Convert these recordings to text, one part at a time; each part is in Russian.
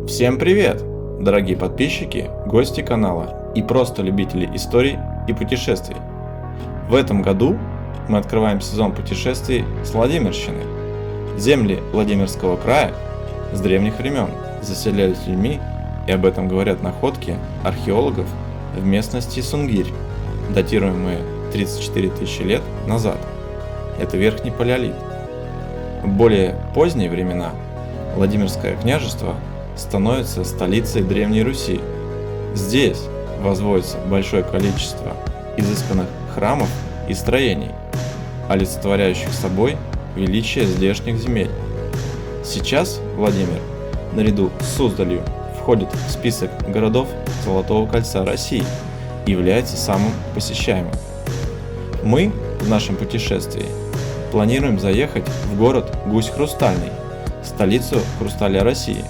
Всем привет, дорогие подписчики, гости канала и просто любители историй и путешествий. В этом году мы открываем сезон путешествий с Владимирщины. Земли Владимирского края с древних времен заселялись людьми, и об этом говорят находки археологов в местности Сунгирь, датируемые 34 тысячи лет назад. Это Верхний Палеолит. В более поздние времена Владимирское княжество становится столицей Древней Руси. Здесь возводится большое количество изысканных храмов и строений, олицетворяющих собой величие здешних земель. Сейчас Владимир, наряду с Суздалью, входит в список городов Золотого кольца России и является самым посещаемым. Мы в нашем путешествии планируем заехать в город Гусь-Хрустальный, столицу хрусталя России.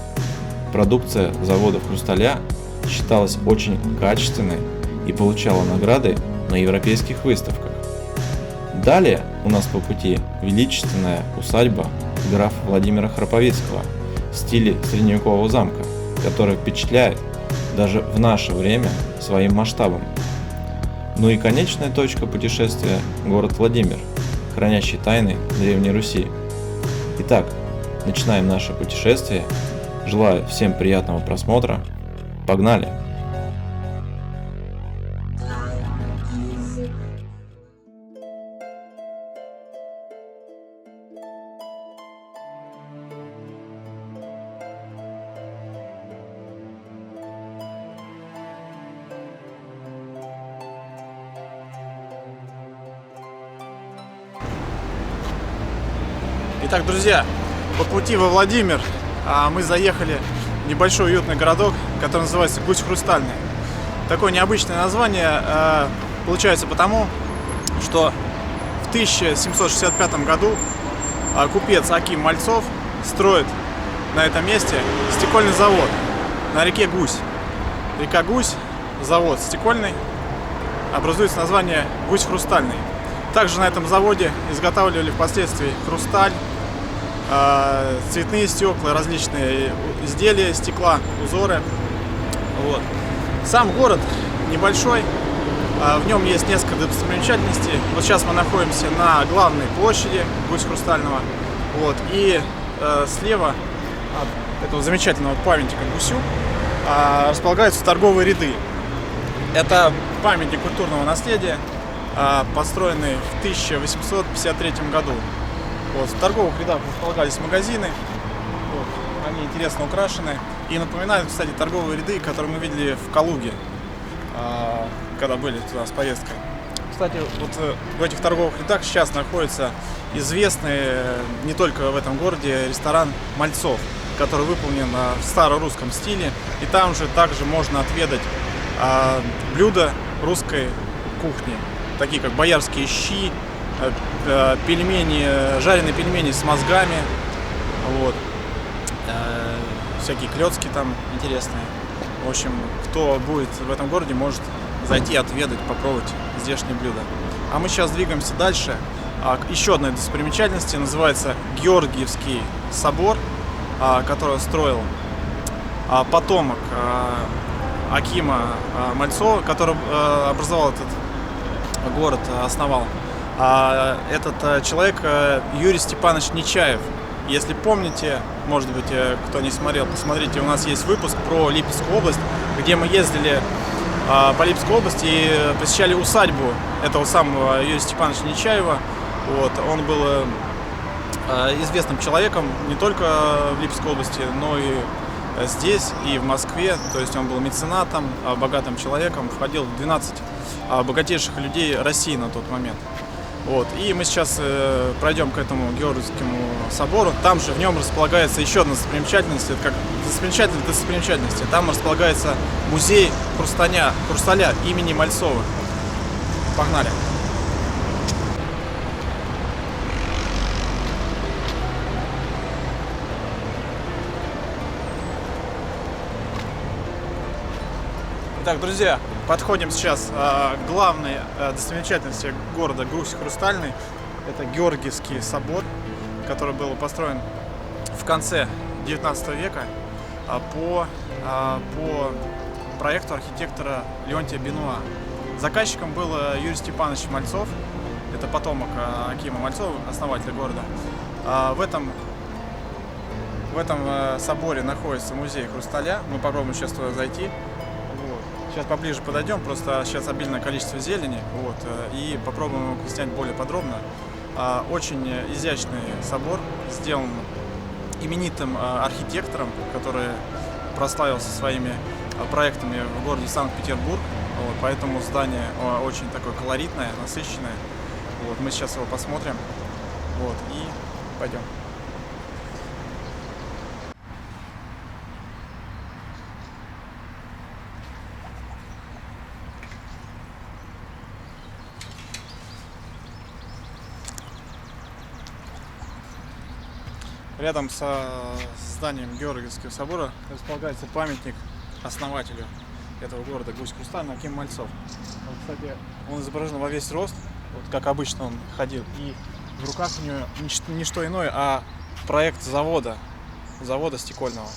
Продукция заводов хрусталя считалась очень качественной и получала награды на европейских выставках. Далее у нас по пути величественная усадьба графа Владимира Храповицкого в стиле средневекового замка, которая впечатляет даже в наше время своим масштабом. Ну и конечная точка путешествия – город Владимир, хранящий тайны Древней Руси. Итак, начинаем наше путешествие. Желаю всем приятного просмотра. Погнали! Итак, друзья, по пути во Владимир мы заехали в небольшой уютный городок, который называется Гусь-Хрустальный. Такое необычное название получается потому, что в 1765 году купец Аким Мальцов строит на этом месте стекольный завод на реке Гусь. Река Гусь, завод стекольный, образуется название Гусь-Хрустальный. Также на этом заводе изготавливали впоследствии хрусталь, цветные стекла, различные изделия, стекла, узоры. Вот. Сам город небольшой, в нем есть несколько достопримечательностей. Вот сейчас мы находимся на главной площади Гусь-Хрустального. Вот. И слева от этого замечательного памятника Гусю располагаются торговые ряды. Это памятник культурного наследия, построенный в 1853 году. Вот, в торговых рядах располагались магазины, вот, они интересно украшены и напоминают, кстати, торговые ряды, которые мы видели в Калуге, когда были туда с поездкой. Кстати, вот в этих торговых рядах сейчас находится известный не только в этом городе ресторан Мальцов, который выполнен в старорусском стиле, и там же также можно отведать блюда русской кухни, такие как боярские щи, пельмени, жареные пельмени с мозгами, вот, всякие клёцки там интересные. В общем, кто будет в этом городе, может зайти, отведать, попробовать здешние блюда. А мы сейчас двигаемся дальше к еще одной достопримечательности, называется Георгиевский собор, который строил потомок Акима Мальцова, который образовал этот город, основал. Этот человек Юрий Степанович Нечаев. Если помните, может быть, кто не смотрел, посмотрите, у нас есть выпуск про Липецкую область, где мы ездили по Липецкой области и посещали усадьбу этого самого Юрия Степановича Нечаева. Вот. Он был известным человеком не только в Липецкой области, но и здесь, и в Москве. То есть он был меценатом, богатым человеком, входил в 12 богатейших людей России на тот момент. Вот. И мы сейчас пройдем к этому Георгиевскому собору. Там же в нем располагается еще одна достопримечательность, это как достопримечательности. Там располагается музей хрусталя имени Мальцова. Погнали! Так, друзья, подходим сейчас к главной достопримечательности города Гусь-Хрустальный. Это Георгиевский собор, который был построен в конце 19 века. по проекту архитектора Леонтия Бенуа. Заказчиком был Юрий Степанович Мальцов, это потомок Акима Мальцова, основателя города. В этом соборе находится музей Хрусталя. Мы попробуем сейчас туда зайти. Вот. Сейчас поближе подойдем, просто сейчас обильное количество зелени. Вот, и попробуем его снять более подробно. Очень изящный собор, сделан именитым архитектором, который прославился своими проектами в городе Санкт-Петербург. Вот, поэтому здание очень такое колоритное, насыщенное. Вот, мы сейчас его посмотрим. Вот, и пойдем. Рядом со зданием Георгиевского собора располагается памятник основателю этого города Гусь-Хрусталь Аким Мальцов. Вот, кстати, он изображен во весь рост, вот, как обычно он ходил, и в руках у него не что иное, а проект завода стекольного,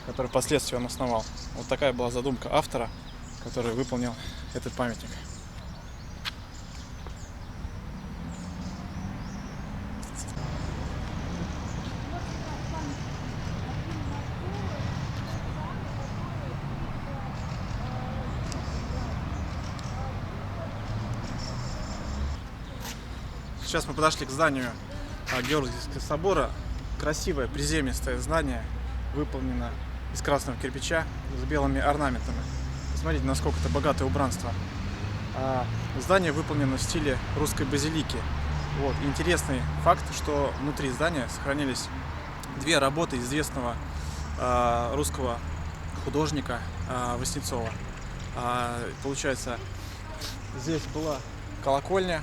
который впоследствии он основал. Вот такая была задумка автора, который выполнил этот памятник. Сейчас мы подошли к зданию Георгиевского собора. Красивое приземистое здание, выполнено из красного кирпича с белыми орнаментами. Посмотрите, насколько это богатое убранство. Здание выполнено в стиле русской базилики. Вот. Интересный факт, что внутри здания сохранились две работы известного русского художника Васнецова. Получается, здесь была колокольня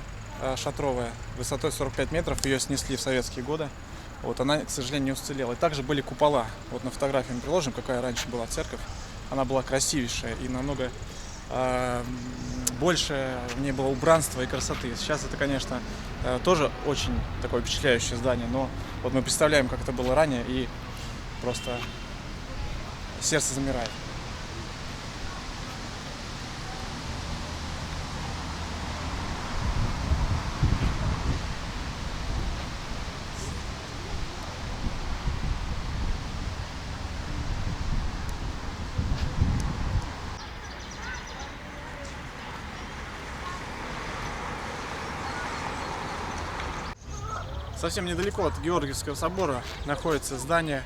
шатровая высотой 45 метров, ее снесли в советские годы. Вот, она, к сожалению, не уцелела. И также были купола. Вот на фотографии мы приложим, какая раньше была церковь. Она была красивейшая и намного больше в ней было убранства и красоты. Сейчас это, конечно, тоже очень такое впечатляющее здание, но вот мы представляем, как это было ранее, и просто сердце замирает. Совсем недалеко от Георгиевского собора находится здание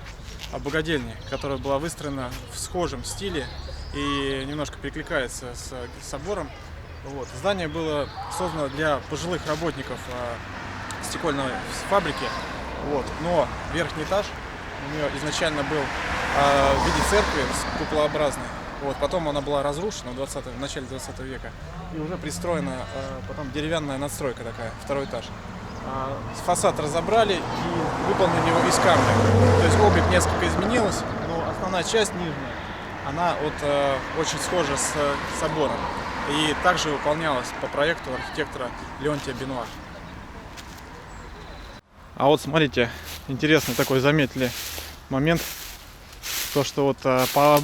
богадельни, которая была выстроена в схожем стиле и немножко перекликается с собором. Вот. Здание было создано для пожилых работников стекольной фабрики, вот. Но верхний этаж у нее изначально был в виде церкви куполообразной. Вот. Потом она была разрушена в начале 20 века и уже пристроена потом деревянная надстройка такая, второй этаж. Фасад разобрали и выполнили его из камня. То есть облик несколько изменилось, но основная часть нижняя, она вот очень схожа с собором. И также выполнялась по проекту архитектора Леонтия Бенуа. А вот смотрите, интересный такой заметили момент, то что вот по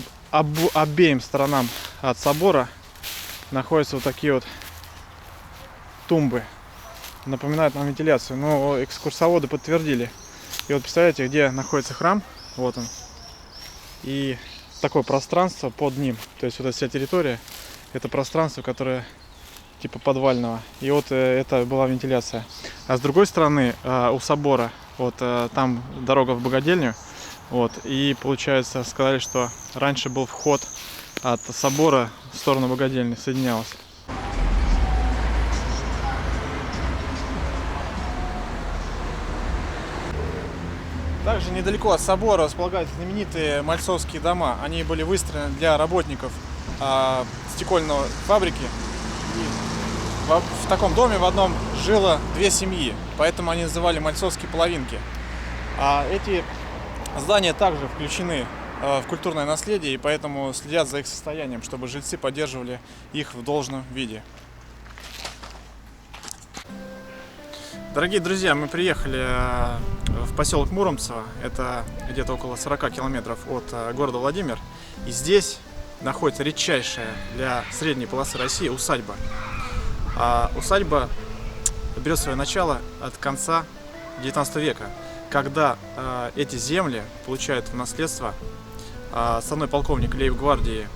обеим сторонам от собора находятся вот такие вот тумбы. Напоминают нам вентиляцию, но экскурсоводы подтвердили. И вот представляете, где находится храм, вот он, и такое пространство под ним, то есть вот эта вся территория, это пространство, которое типа подвального, и вот это была вентиляция. А с другой стороны, у собора, вот там дорога в богадельню, вот, и получается, сказали, что раньше был вход от собора в сторону богадельни, соединялось. Также недалеко от собора располагаются знаменитые мальцовские дома. Они были выстроены для работников стекольной фабрики. И в таком доме в одном жило две семьи, поэтому они называли мальцовские половинки. А эти здания также включены в культурное наследие, и поэтому следят за их состоянием, чтобы жильцы поддерживали их в должном виде. Дорогие друзья, мы приехали в поселок Муромцево, это где-то около 40 километров от города Владимир. И здесь находится редчайшая для средней полосы России усадьба. Усадьба берет свое начало от конца 19 века, когда эти земли получают в наследство отставной полковник лейб-гвардии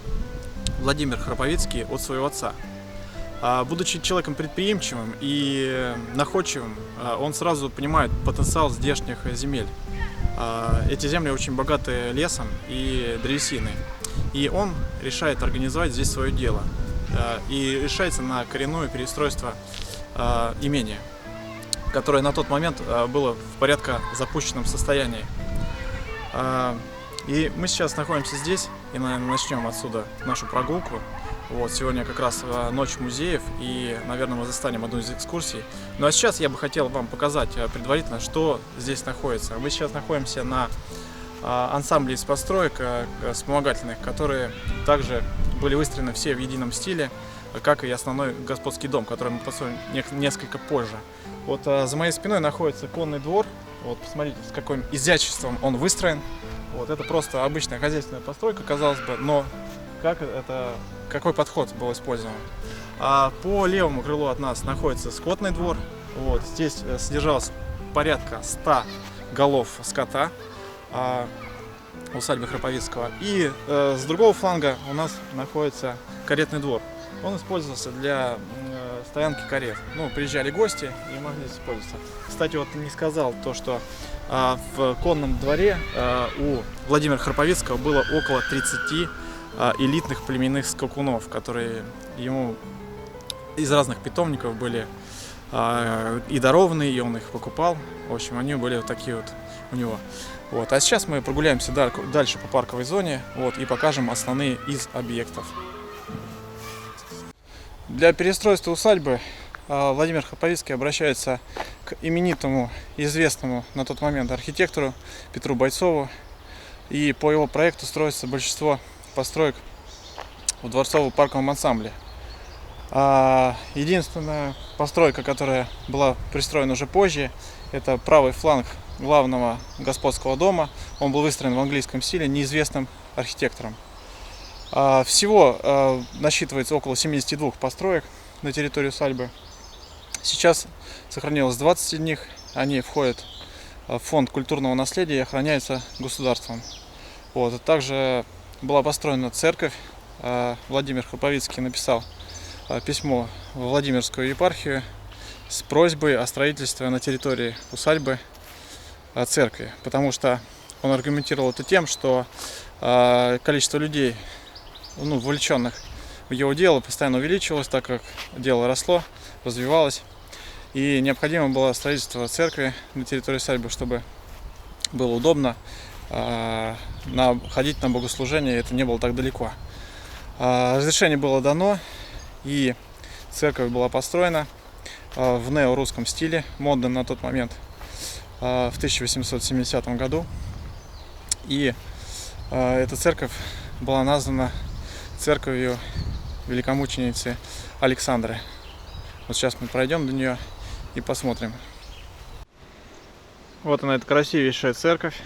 Владимир Храповицкий от своего отца. Будучи человеком предприимчивым и находчивым, он сразу понимает потенциал здешних земель. Эти земли очень богаты лесом и древесиной. И он решает организовать здесь свое дело. И решается на коренное переустройство имения, которое на тот момент было в порядка запущенном состоянии. И мы сейчас находимся здесь и, наверное, начнем отсюда нашу прогулку. Вот, сегодня как раз ночь музеев, и, наверное, мы застанем одну из экскурсий. Ну а сейчас я бы хотел вам показать предварительно, что здесь находится. Мы сейчас находимся на ансамбле из построек вспомогательных, которые также были выстроены все в едином стиле, как и основной господский дом, который мы построим несколько позже. Вот за моей спиной находится конный двор. Вот посмотрите, с каким изяществом он выстроен. Вот это просто обычная хозяйственная постройка, казалось бы, но какой подход был использован. По левому крылу от нас находится скотный двор. Вот, здесь содержалось порядка 100 голов скота усадьбы Храповицкого. И с другого фланга у нас находится каретный двор. Он использовался для стоянки карет. Ну, приезжали гости и могли использоваться. Кстати, вот не сказал то, что в конном дворе у Владимира Храповицкого было около 30 элитных племенных скакунов, которые ему из разных питомников были и дарованы, и он их покупал. В общем, они были вот такие вот у него. Вот. А сейчас мы прогуляемся дальше по парковой зоне, вот, и покажем основные из объектов. Для переустройства усадьбы Владимир Храповицкий обращается к именитому, известному на тот момент архитектору Петру Бойцову. И по его проекту строится большинство построек в дворцово-парковом ансамбле. Единственная постройка, которая была пристроена уже позже, это правый фланг главного господского дома. Он был выстроен в английском стиле неизвестным архитектором. Всего насчитывается около 72 построек на территории усадьбы. Сейчас сохранилось 20 из них. Они входят в фонд культурного наследия и охраняются государством. Вот. Также была построена церковь. Владимир Храповицкий написал письмо в Владимирскую епархию с просьбой о строительстве на территории усадьбы церкви, потому что он аргументировал это тем, что количество людей, вовлеченных в его дело, постоянно увеличивалось, так как дело росло, развивалось, и необходимо было строительство церкви на территории усадьбы, чтобы было удобно ходить на богослужение, это не было так далеко. Разрешение было дано, и церковь была построена в неорусском стиле, модном на тот момент, в 1870 году. И эта церковь была названа церковью великомученицы Александры. Вот сейчас мы пройдем до нее и посмотрим. Вот она, эта красивейшая церковь.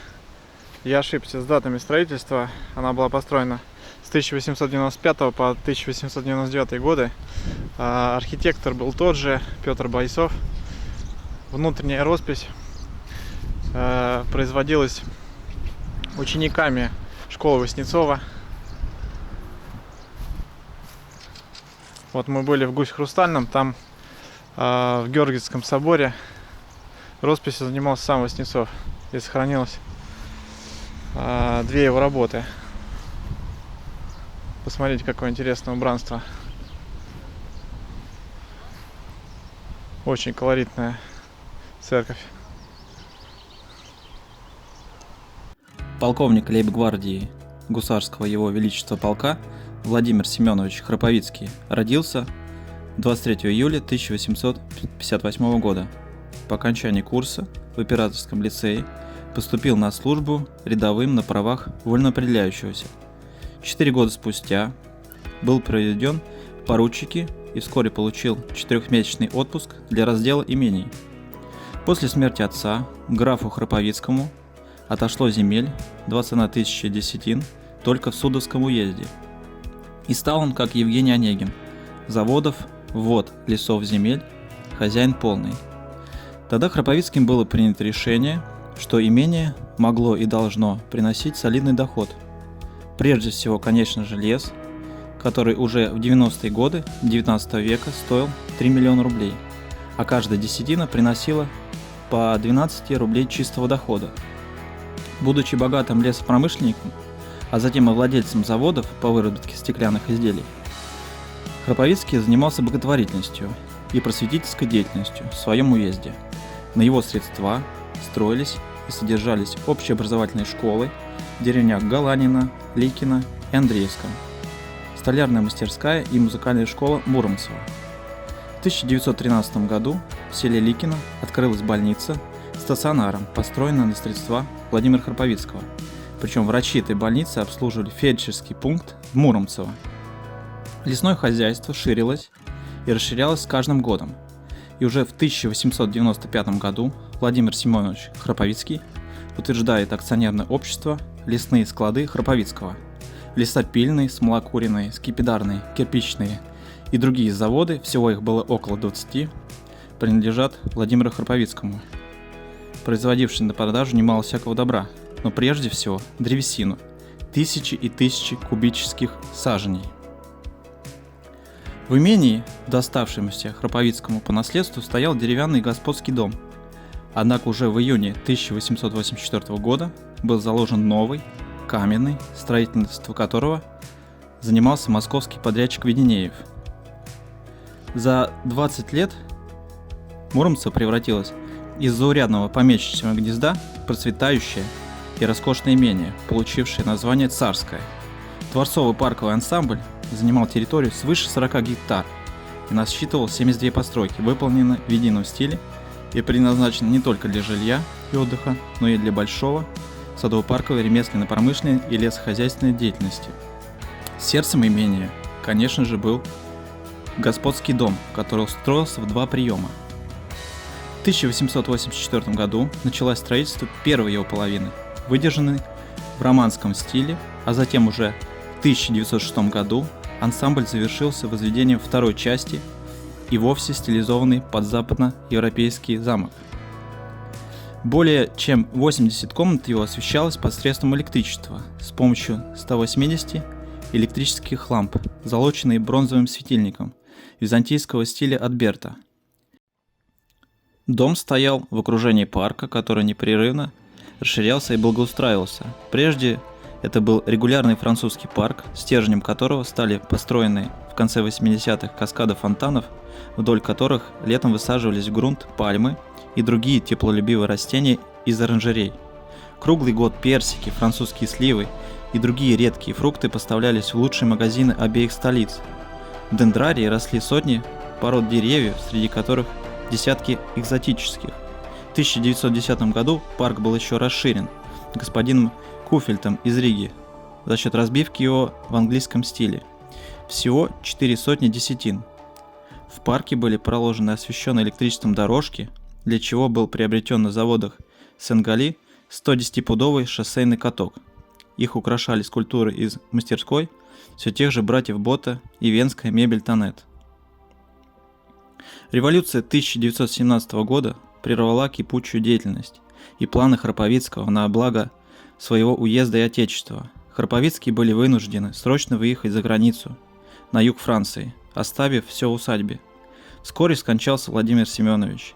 Я ошибся с датами строительства. Она была построена с 1895 по 1899 годы. Архитектор был тот же, Петр Бойцов. Внутренняя роспись производилась учениками школы Васнецова. Вот мы были в Гусь-Хрустальном, там в Георгиевском соборе росписью занимался сам Васнецов. И сохранилось 2 его работы. Посмотрите, какое интересное убранство. Очень колоритная церковь. Полковник лейб-гвардии гусарского его величества полка Владимир Семенович Храповицкий родился 23 июля 1858 года. По окончании курса в Императорском лицее поступил на службу рядовым на правах вольноопределяющегося. 4 года спустя был проведен в поручики и вскоре получил 4-месячный отпуск для раздела имений. После смерти отца графу Храповицкому отошло земель 21 тысяча десятин только в Судовском уезде. И стал он, как Евгений Онегин, заводов, ввод лесов земель, хозяин полный. Тогда Храповицким было принято решение, что имение могло и должно приносить солидный доход. Прежде всего, конечно же, лес, который уже в 90-е годы 19 века стоил 3 миллиона рублей, а каждая десятина приносила по 12 рублей чистого дохода. Будучи богатым лесопромышленником, а затем и владельцем заводов по выработке стеклянных изделий, Храповицкий занимался благотворительностью и просветительской деятельностью в своем уезде. На его средства строились и содержались общеобразовательные школы в деревнях Галанина, Ликино и Андреевском, столярная мастерская и музыкальная школа Муромцева. В 1913 году в селе Ликино открылась больница с стационаром, построенная на средства Владимира Храповицкого. Причем врачи этой больницы обслуживали фельдшерский пункт в Муромцево. Лесное хозяйство ширилось и расширялось с каждым годом. И уже в 1895 году Владимир Семенович Храповицкий утверждает акционерное общество «Лесные склады Храповицкого». Лесопильные, смолокуренные, скипидарные, кирпичные и другие заводы, всего их было около 20, принадлежат Владимиру Храповицкому, производивший на продажу немало всякого добра, но прежде всего древесину, тысячи и тысячи кубических саженей. В имении, доставшемуся Храповицкому по наследству, стоял деревянный господский дом. Однако уже в июне 1884 года был заложен новый, каменный, строительство которого занимался московский подрядчик Веденеев. За 20 лет Муромцево превратилось из заурядного помещичьего гнезда в процветающее и роскошное имение, получившее название «Царское». Дворцовый парковый ансамбль занимал территорию свыше 40 гектар и насчитывал 72 постройки, выполненные в едином стиле и предназначены не только для жилья и отдыха, но и для большого садово-парковой, ремесленно-промышленной и лесохозяйственной деятельности. Сердцем имения, конечно же, был господский дом, который устроился в 2 приема. В 1884 году началось строительство первой его половины, выдержанной в романском стиле, а затем уже в 1906 году ансамбль завершился возведением второй части и вовсе стилизованный под западноевропейский замок. Более чем 80 комнат его освещалось посредством электричества с помощью 180 электрических ламп, залоченные бронзовым светильником византийского стиля от Берта. Дом стоял в окружении парка, который непрерывно расширялся и благоустраивался. Прежде это был регулярный французский парк, стержнем которого стали построенные в конце 80-х каскады фонтанов, вдоль которых летом высаживались в грунт пальмы и другие теплолюбивые растения из оранжерей. Круглый год персики, французские сливы и другие редкие фрукты поставлялись в лучшие магазины обеих столиц. В дендрарии росли сотни пород деревьев, среди которых десятки экзотических. В 1910 году парк был еще расширен господином Куфельтом из Риги за счет разбивки его в английском стиле. Всего 400 десятин. В парке были проложены освещенные электричеством дорожки, для чего был приобретен на заводах Сен-Гали 110-пудовый шоссейный каток. Их украшали скульптуры из мастерской все тех же братьев Бота и венская мебель Тонет. Революция 1917 года прервала кипучую деятельность и планы Храповицкого на благо своего уезда и отечества. Храповицкие были вынуждены срочно выехать за границу, на юг Франции, оставив все в усадьбе. Вскоре скончался Владимир Семенович,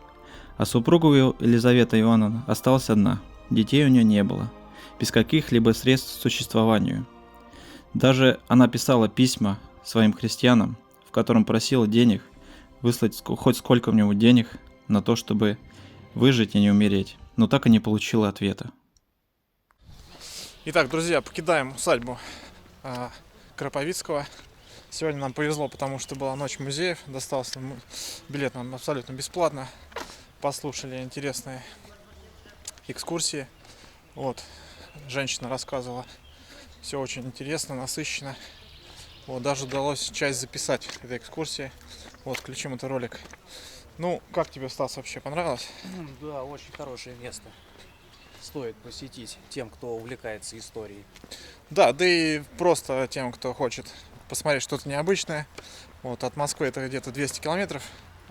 а супруга его Елизавета Ивановна осталась одна, детей у нее не было, без каких-либо средств к существованию. Даже она писала письма своим крестьянам, в котором просила денег, выслать хоть сколько-нибудь денег на то, чтобы выжить и не умереть, но так и не получила ответа. Итак, друзья, покидаем усадьбу Храповицкого. Сегодня нам повезло, потому что была ночь музеев, достался билет нам абсолютно бесплатно. Послушали интересные экскурсии. Вот, женщина рассказывала, все очень интересно, насыщенно. Вот, даже удалось часть записать этой экскурсии. Вот, включим этот ролик Ну, как тебе, Стас, вообще понравилось? Да, очень хорошее место. Стоит посетить тем, кто увлекается историей. Да, да и просто тем, кто хочет посмотреть что-то необычное. Вот, от Москвы это где-то 200 километров,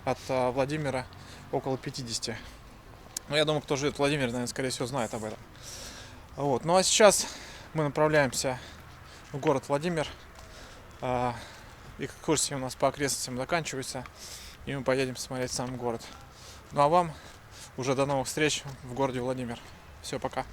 от Владимира около 50. Ну, я думаю, кто живет в Владимире, наверное, скорее всего, знает об этом. Вот. Ну, а сейчас мы направляемся в город Владимир. Экскурсии у нас по окрестностям заканчиваются, и мы поедем смотреть сам город. Ну, а вам уже до новых встреч в городе Владимир. Все, пока.